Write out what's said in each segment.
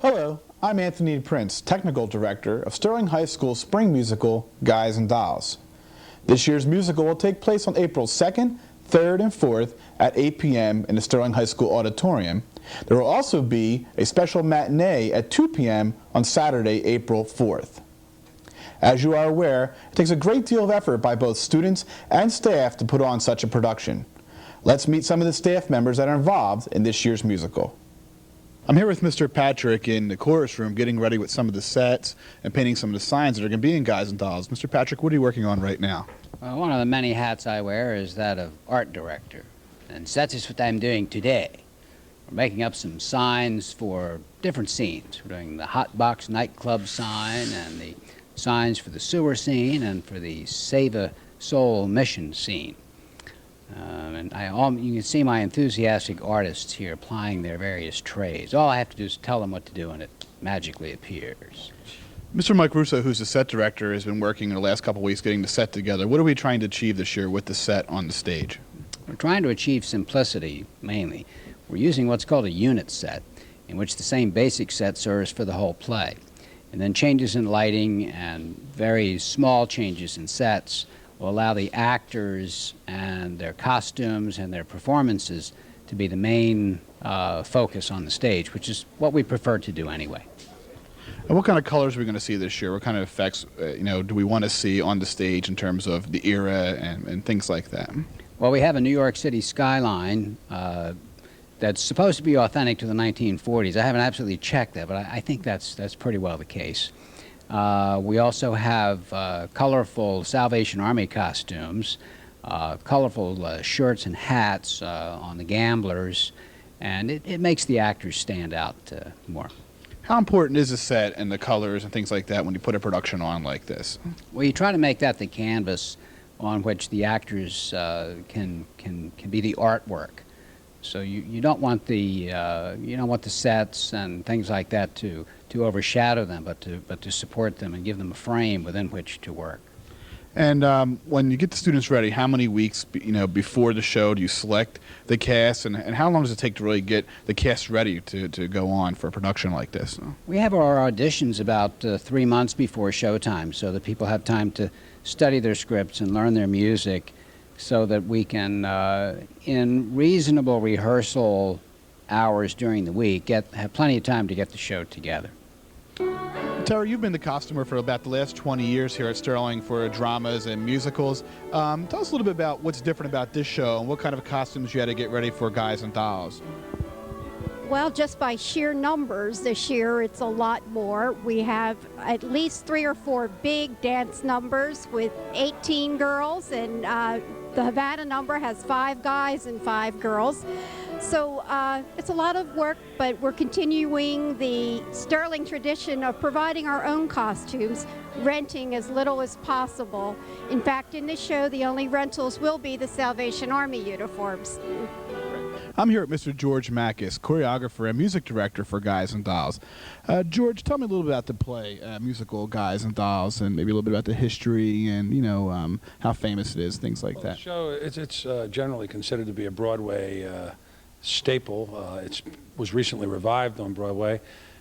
Hello, I'm Anthony Prince, Technical Director of Sterling High School's spring musical, Guys and Dolls. This year's musical will take place on April 2nd, 3rd, and 4th at 8 p.m. in the Sterling High School Auditorium. There will also be a special matinee at 2 p.m. on Saturday, April 4th. As you are aware, it takes a great deal of effort by both students and staff to put on such a production. Let's meet some of the staff members that are involved in this year's musical. I'm here with Mr. Patrick in the chorus room getting ready with some of the sets and painting some of the signs that are going to be in Guys and Dolls. Mr. Patrick, what are you working on right now? Well, one of the many hats I wear is that of art director, and that is what I'm doing today. We're making up some signs for different scenes. We're doing the Hot Box nightclub sign and the signs for the sewer scene and for the Save a Soul mission scene. You can see my enthusiastic artists here applying their various trades. All I have to do is tell them what to do and it magically appears. Mr. Mike Russo, who's the set director, has been working in the last couple of weeks getting the set together. What are we trying to achieve this year with the set on the stage? We're trying to achieve simplicity, mainly. We're using what's called a unit set, in which the same basic set serves for the whole play. And then changes in lighting and very small changes in sets will allow the actors and their costumes and their performances to be the main focus on the stage, which is what we prefer to do anyway. And what kind of colors are we going to see this year? What kind of effects do we want to see on the stage in terms of the era and things like that? Well, we have a New York City skyline that's supposed to be authentic to the 1940s. I haven't absolutely checked that, but I think that's pretty well the case. We also have colorful Salvation Army costumes, colorful shirts and hats on the gamblers, and it makes the actors stand out more. How important is the set and the colors and things like that when you put a production on like this? Well, you try to make that the canvas on which the actors can be the artwork. So you don't want the sets and things like that to overshadow them, but to support them and give them a frame within which to work. And when you get the students ready, how many weeks before the show do you select the cast, and how long does it take to really get the cast ready to go on for a production like this? We have our auditions about 3 months before showtime, so that people have time to study their scripts and learn their music, so that we can, in reasonable rehearsal hours during the week, have plenty of time to get the show together. Tara, you've been the costumer for about the last 20 years here at Sterling for dramas and musicals. Tell us a little bit about what's different about this show and what kind of costumes you had to get ready for Guys and Dolls. Well, just by sheer numbers this year, it's a lot more. We have at least 3 or 4 big dance numbers with 18 girls, and the Havana number has 5 guys and 5 girls. So it's a lot of work, but we're continuing the Sterling tradition of providing our own costumes, renting as little as possible. In fact, in this show, the only rentals will be the Salvation Army uniforms. I'm here with Mr. George Makis, choreographer and music director for Guys and Dolls. George, tell me a little bit about the play, musical Guys and Dolls, and maybe a little bit about the history and, how famous it is, things like that. The show, it's generally considered to be a Broadway staple. It was recently revived on Broadway.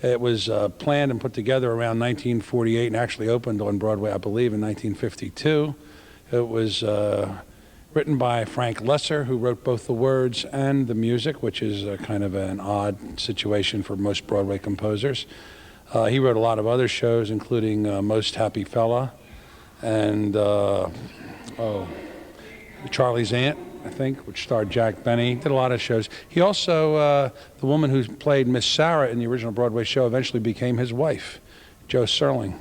It was planned and put together around 1948 and actually opened on Broadway, I believe, in 1952. It was written by Frank Lesser, who wrote both the words and the music, which is kind of an odd situation for most Broadway composers. He wrote a lot of other shows, including Most Happy Fella and Charlie's Aunt, I think, which starred Jack Benny. Did a lot of shows. He also, the woman who played Miss Sarah in the original Broadway show eventually became his wife, Jo Serling.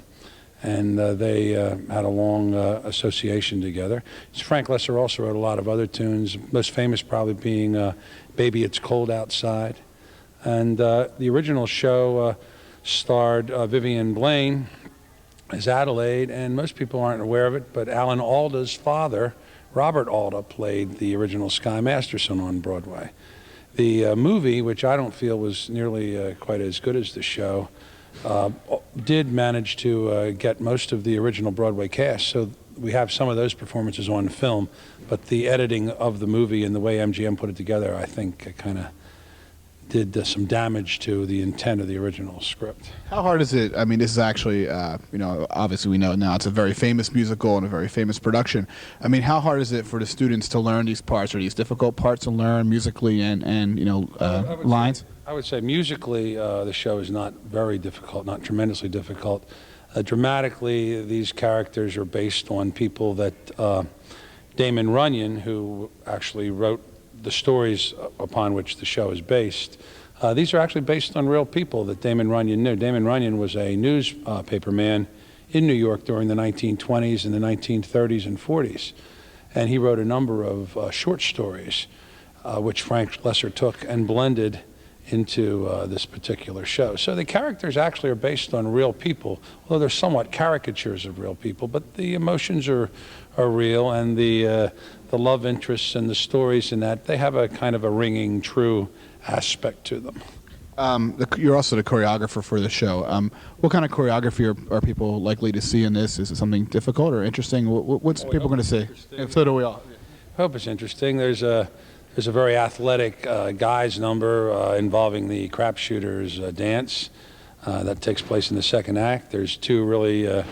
And they had a long association together. Frank Lesser also wrote a lot of other tunes, most famous probably being Baby It's Cold Outside. And the original show starred Vivian Blaine as Adelaide, and most people aren't aware of it, but Alan Alda's father, Robert Alda, played the original Sky Masterson on Broadway. The movie, which I don't feel was nearly quite as good as the show, did manage to get most of the original Broadway cast, so we have some of those performances on film, but the editing of the movie and the way MGM put it together, I think, kind of did some damage to the intent of the original script. How hard is it? I mean, this is actually, you know, obviously we know now it's a very famous musical and a very famous production. I mean, how hard is it for the students to learn these parts? Are these difficult parts to learn musically and you know, lines? I would say musically, the show is not very difficult, not tremendously difficult. Dramatically, these characters are based on people that Damon Runyon, who actually wrote the stories upon which the show is based. These are actually based on real people that Damon Runyon knew. Damon Runyon was a newspaper man in New York during the 1920s and the 1930s and 40s. And he wrote a number of short stories, which Frank Lesser took and blended into this particular show. So the characters actually are based on real people, although they're somewhat caricatures of real people, but the emotions are real, and the love interests and the stories in that, they have a kind of a ringing true aspect to them. You're also the choreographer for the show. What kind of choreography are people likely to see in this? Is it something difficult or interesting? What's people going to see? So do we all. I hope it's interesting. There's a very athletic guys number involving the crapshooters dance that takes place in the second act. There's two really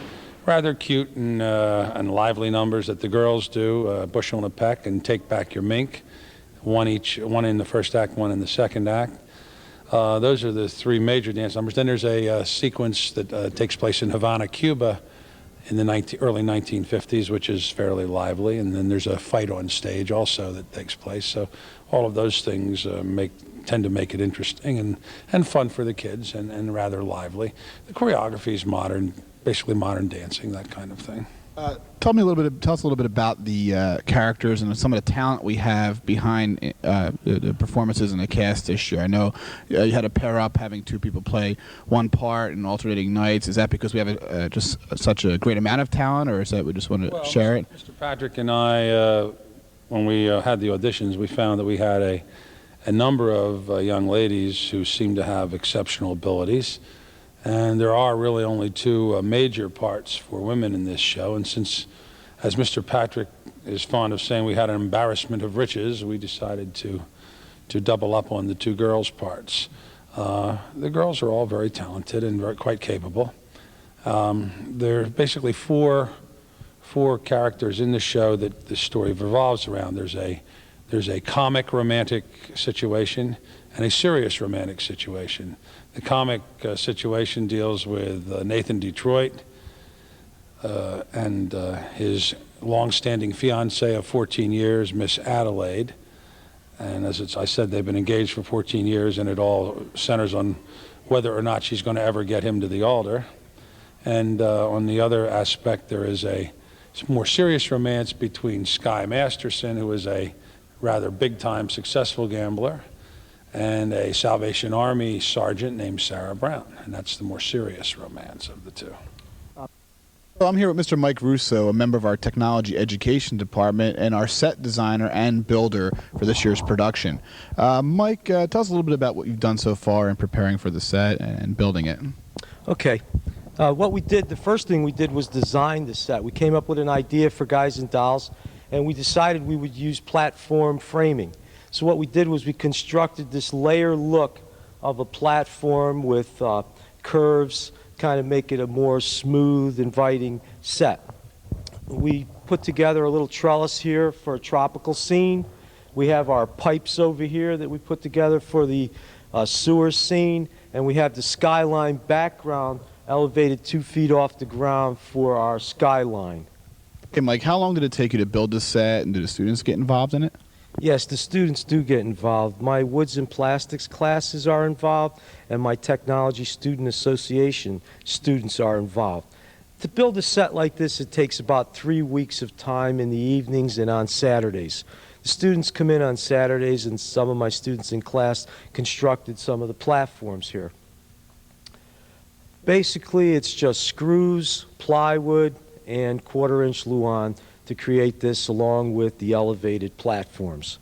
rather cute and lively numbers that the girls do, Bushel and a Peck and Take Back Your Mink, one in the first act, one in the second act. Those are the three major dance numbers. Then there's a sequence that takes place in Havana, Cuba in the early 1950s, which is fairly lively, and then there's a fight on stage also that takes place. So all of those things tend to make it interesting and fun for the kids and rather lively. The choreography is modern, basically modern dancing, that kind of thing. Tell us a little bit about the characters and some of the talent we have behind the performances and the cast this year. I know you had to pair up having two people play one part and alternating nights. Is that because we have just such a great amount of talent, or is that we just want to share it? Mr. Patrick and I, when we had the auditions, we found that we had a number of young ladies who seemed to have exceptional abilities. And there are really only two major parts for women in this show. And since, as Mr. Patrick is fond of saying, we had an embarrassment of riches, we decided to double up on the two girls' parts. The girls are all very talented and quite capable. There are basically four characters in the show that the story revolves around. There's a comic romantic situation and a serious romantic situation. The comic situation deals with Nathan Detroit and his long-standing fiancée of 14 years, Miss Adelaide. And as I said, they've been engaged for 14 years, and it all centers on whether or not she's going to ever get him to the altar. And on the other aspect, there is a more serious romance between Sky Masterson, who is a rather big-time successful gambler, and a Salvation Army sergeant named Sarah Brown. And that's the more serious romance of the two. Well, I'm here with Mr. Mike Russo, a member of our technology education department and our set designer and builder for this year's production. Mike, tell us a little bit about what you've done so far in preparing for the set and building it. Okay. What we did, the first thing we did was design the set. We came up with an idea for Guys and Dolls, and we decided we would use platform framing. So what we did was we constructed this layer look of a platform with curves, kind of make it a more smooth, inviting set. We put together a little trellis here for a tropical scene. We have our pipes over here that we put together for the sewer scene, and we have the skyline background elevated 2 feet off the ground for our skyline. Okay, Mike, how long did it take you to build this set, and do the students get involved in it? Yes, the students do get involved. My Woods and Plastics classes are involved, and my Technology Student Association students are involved. To build a set like this, it takes about 3 weeks of time in the evenings and on Saturdays. The students come in on Saturdays, and some of my students in class constructed some of the platforms here. Basically, it's just screws, plywood, and 1/4-inch Luan to create this, along with the elevated platforms.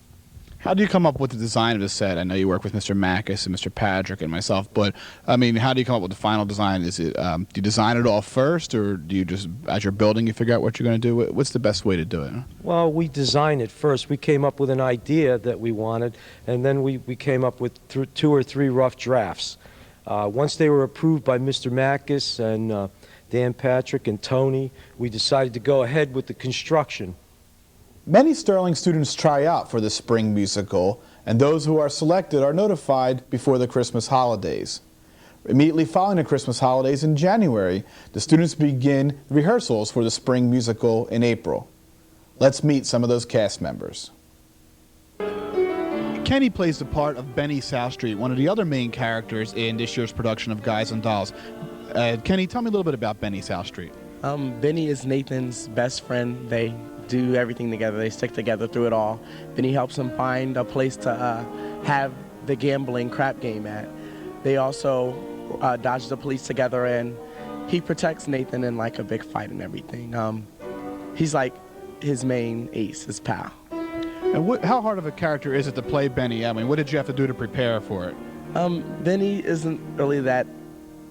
How do you come up with the design of the set? I know you work with Mr. Mackis and Mr. Patrick and myself, but I mean, how do you come up with the final design? Is it do you design it all first, or do you just, as you're building, you figure out what you're going to do? What's the best way to do it? Well, we designed it first. We came up with an idea that we wanted, and then we came up with 2 or 3 rough drafts. Once they were approved by Mr. Mackis and Dan Patrick and Tony, we decided to go ahead with the construction. Many Sterling students try out for the spring musical, and those who are selected are notified before the Christmas holidays. Immediately following the Christmas holidays in January, the students begin rehearsals for the spring musical in April. Let's meet some of those cast members. Kenny plays the part of Benny Southstreet, one of the other main characters in this year's production of Guys and Dolls. Kenny, tell me a little bit about Benny Southstreet. Benny is Nathan's best friend. They do everything together. They stick together through it all. Benny helps him find a place to have the gambling crap game at. They also dodge the police together, and he protects Nathan in like a big fight and everything. He's like his main ace, his pal. And how hard of a character is it to play Benny? I mean, what did you have to do to prepare for it? Benny isn't really that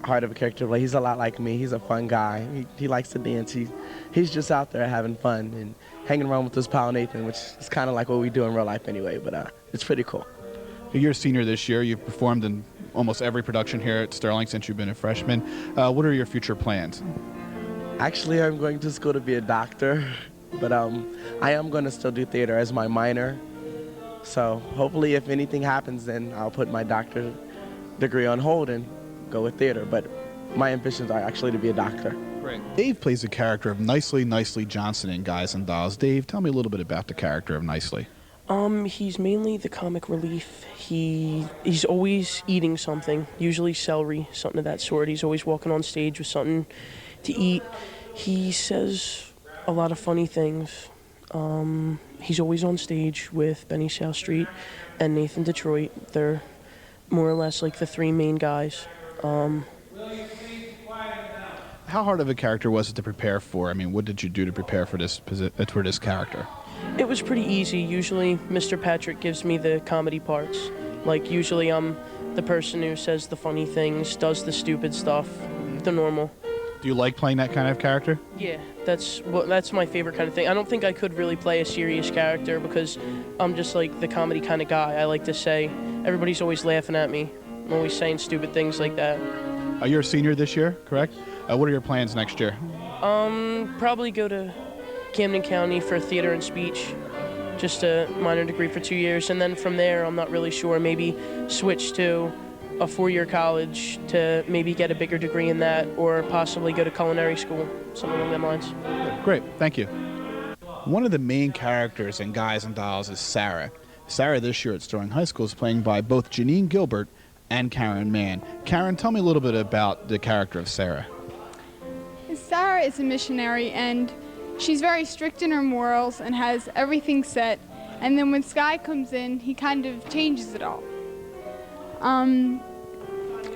hard of a character. Like, he's a lot like me. He's a fun guy. He likes to dance. He's just out there having fun and hanging around with his pal Nathan, which is kind of like what we do in real life anyway, but it's pretty cool. You're a senior this year. You've performed in almost every production here at Sterling since you've been a freshman. What are your future plans? Actually, I'm going to school to be a doctor, but I am going to still do theater as my minor. So hopefully if anything happens, then I'll put my doctor degree on hold and go with theater. But my ambitions are actually to be a doctor. Great. Dave plays the character of Nicely Johnson in Guys and Dolls. Dave, tell me a little bit about the character of Nicely. He's mainly the comic relief. He's always eating something, usually celery, something of that sort. He's always walking on stage with something to eat. He says a lot of funny things. He's always on stage with Benny Southstreet and Nathan Detroit. They're more or less like the 3 main guys. How hard of a character was it to prepare for? I mean, what did you do to prepare for this character? It was pretty easy. Usually Mr. Patrick gives me the comedy parts. Like, usually I'm the person who says the funny things, does the stupid stuff, the normal. Do you like playing that kind of character? Yeah, that's my favorite kind of thing. I don't think I could really play a serious character because I'm just like the comedy kind of guy. I like to say, everybody's always laughing at me. I'm always saying stupid things like that. You're a senior this year, correct? What are your plans next year? Probably go to Camden County for theater and speech, just a minor degree for 2 years, and then from there I'm not really sure, maybe switch to a 4-year college to maybe get a bigger degree in that, or possibly go to culinary school, something along those lines. Great, thank you. One of the main characters in Guys and Dolls is Sarah. Sarah this year at Sterling High School is played by both Janine Gilbert and Karen Mann. Karen, tell me a little bit about the character of Sarah. Sarah is a missionary, and she's very strict in her morals and has everything set. And then when Sky comes in, he kind of changes it all.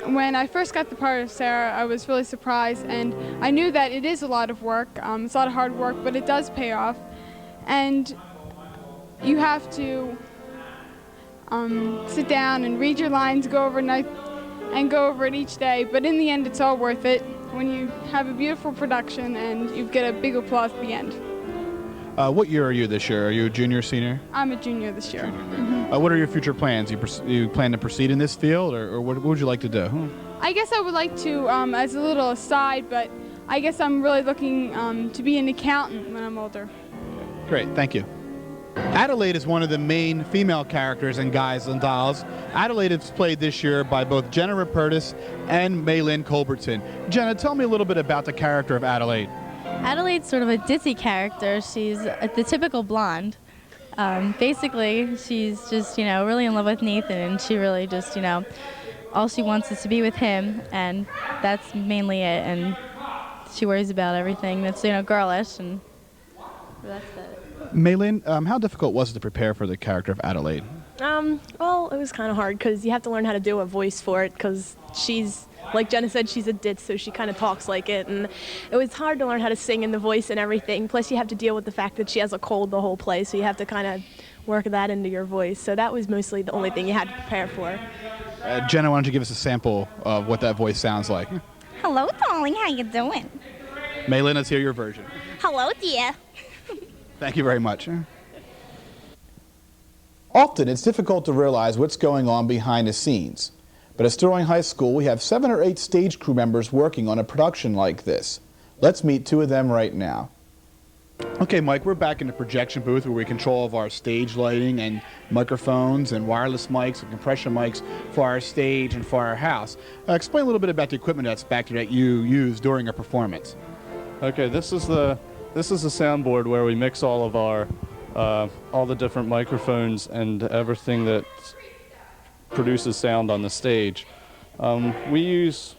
When I first got the part of Sarah, I was really surprised, and I knew that it is a lot of work. It's a lot of hard work, but it does pay off. And you have to sit down and read your lines, go over it each day. But in the end, it's all worth it when you have a beautiful production and you get a big applause at the end. What year are you this year? Are you a junior, senior? I'm a junior this year. What are your future plans? You plan to proceed in this field, or what would you like to do? I guess I would like to, as a little aside, but I guess I'm really looking to be an accountant when I'm older. Great, thank you. Adelaide is one of the main female characters in Guys and Dolls. Adelaide is played this year by both Jenna Rupertus and Maylin Culbertson. Jenna, tell me a little bit about the character of Adelaide. Adelaide's sort of a ditzy character. She's the typical blonde. Basically, she's just, really in love with Nathan, and she really just, all she wants is to be with him, and that's mainly it. And she worries about everything that's, girlish, and that's it. Maylin, how difficult was it to prepare for the character of Adelaide? Well, it was kind of hard because you have to learn how to do a voice for it because she's, like Jenna said, she's a ditz, so she kind of talks like it. And it was hard to learn how to sing in the voice and everything. Plus, you have to deal with the fact that she has a cold the whole play, so you have to kind of work that into your voice. So that was mostly the only thing you had to prepare for. Jenna, why don't you give us a sample of what that voice sounds like? Hello, darling. How you doing? Maylin, let's hear your version. Hello, dear. Thank you very much. Often, it's difficult to realize what's going on behind the scenes. But at Sterling High School, we have 7 or 8 stage crew members working on a production like this. Let's meet 2 of them right now. Okay, Mike, we're back in the projection booth where we control all of our stage lighting and microphones and wireless mics and compression mics for our stage and for our house. Explain a little bit about the equipment that's back there that you use during a performance. Okay, this is the soundboard where we mix all of our all the different microphones and everything that produces sound on the stage. We use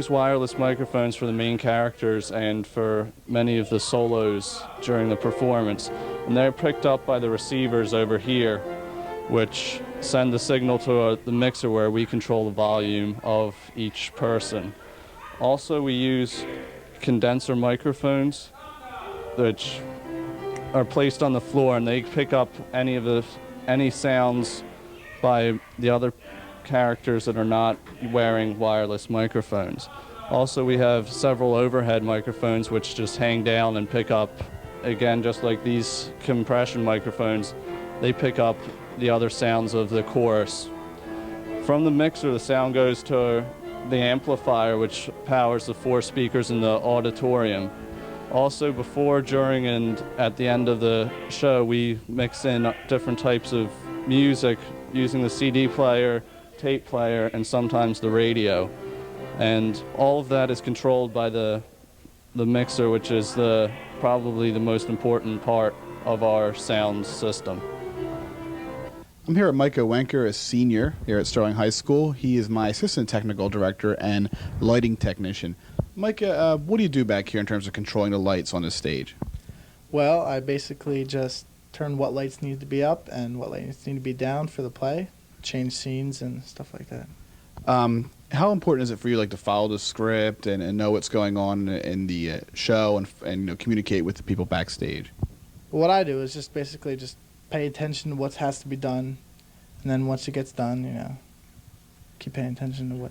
wireless microphones for the main characters and for many of the solos during the performance, and they're picked up by the receivers over here, which send the signal to the mixer where we control the volume of each person. Also, we use condenser microphones which are placed on the floor, and they pick up any sounds by the other characters that are not wearing wireless microphones. Also, we have several overhead microphones which just hang down and pick up, again, just like these compression microphones, they pick up the other sounds of the chorus. From the mixer, the sound goes to the amplifier, which powers the 4 speakers in the auditorium. Also, before, during, and at the end of the show, we mix in different types of music using the CD player, tape player, and sometimes the radio. And all of that is controlled by the mixer, which is probably the most important part of our sound system. I'm here with Micah Wenker, a senior here at Sterling High School. He is my assistant technical director and lighting technician. Micah, what do you do back here in terms of controlling the lights on the stage? Well, I basically just turn what lights need to be up and what lights need to be down for the play, change scenes and stuff like that. How important is it for you, like, to follow the script and know what's going on in the show and communicate with the people backstage? What I do is just basically just pay attention to what has to be done, and then once it gets done, keep paying attention to what.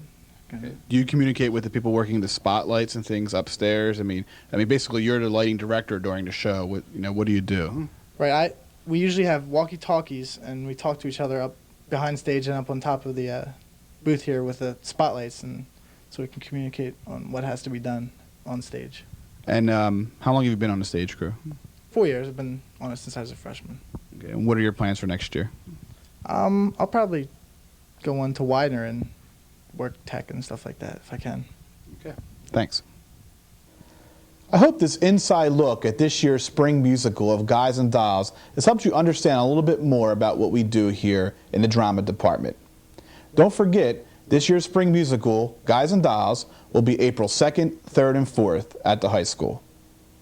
Do you communicate with the people working the spotlights and things upstairs? I mean, basically, you're the lighting director during the show. What do you do? Right. We usually have walkie-talkies, and we talk to each other up behind stage and up on top of the booth here with the spotlights, and so we can communicate on what has to be done on stage. And how long have you been on the stage crew? 4 years. I've been on it since I was a freshman. Okay. And what are your plans for next year? I'll probably go on to Widener and work tech and stuff like that if I can. Okay. Thanks. I hope this inside look at this year's spring musical of Guys and Dolls has helped you understand a little bit more about what we do here in the drama department. Don't forget, this year's spring musical, Guys and Dolls, will be April 2nd, 3rd, and 4th at the high school.